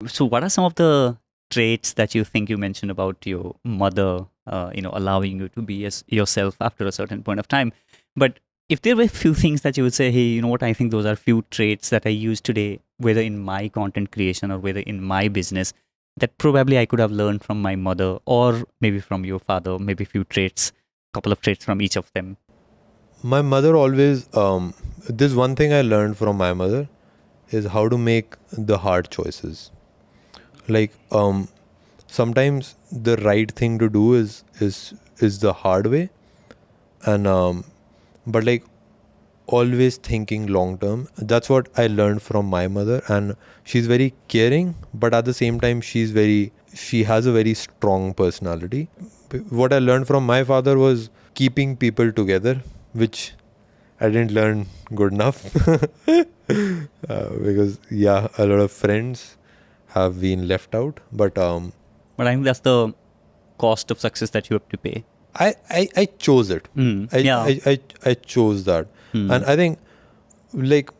So, what are some of the traits that you think you mentioned about your mother, allowing you to be as yourself after a certain point of time? But if there were few things that you would say, hey, you know what, I think those are few traits that I use today, whether in my content creation or whether in my business, that probably I could have learned from my mother or maybe from your father, maybe few traits, couple of traits from each of them. My mother always, this one thing I learned from my mother is how to make the hard choices. Like, sometimes the right thing to do is the hard way, and but like always thinking long term. That's what I learned from my mother, and she's very caring, but at the same time she has a very strong personality. What I learned from my father was keeping people together, which I didn't learn good enough. Because yeah, a lot of friends have been left out, but But I think that's the cost of success that you have to pay. I chose it. Yeah. I chose that. And I think like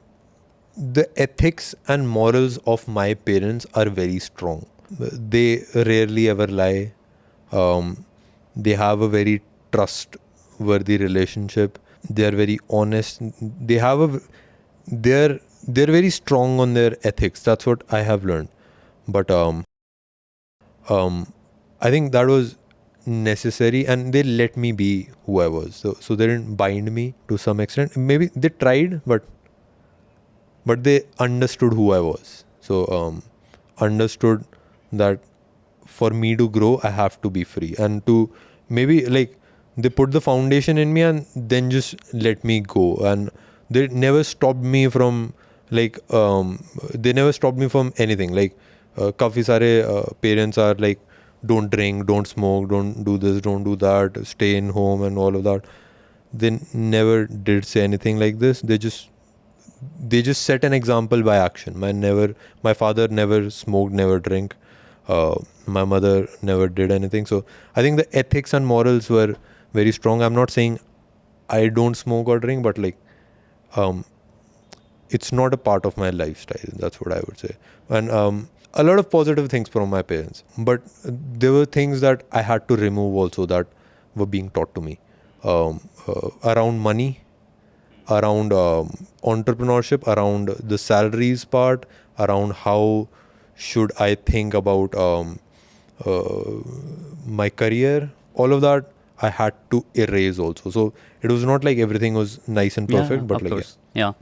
the ethics and morals of my parents are very strong. They rarely ever lie. They have a very trustworthy relationship. They are very honest. They're very strong on their ethics. That's what I have learned. But I think that was necessary, and they let me be who I was. So they didn't bind me to some extent. Maybe they tried, but they understood who I was. So understood that for me to grow, I have to be free, and to maybe like they put the foundation in me and then just let me go, and they never stopped me from like they never stopped me from anything. Like काफी सारे parents are like, don't drink, don't smoke, don't do this, don't do that, stay in home and all of that. They never did say anything like this. They just set an example by action. My father never smoked, never drank. My mother never did anything. So I think the ethics and morals were very strong. I'm not saying I don't smoke or drink, but like um, it's not a part of my lifestyle. That's what I would say. And a lot of positive things from my parents, but there were things that I had to remove also that were being taught to me around money, around entrepreneurship, around the salaries part, around how should I think about my career. All of that I had to erase also. So it was not like everything was nice and Yeah, perfect, but of like yeah. course. Yeah.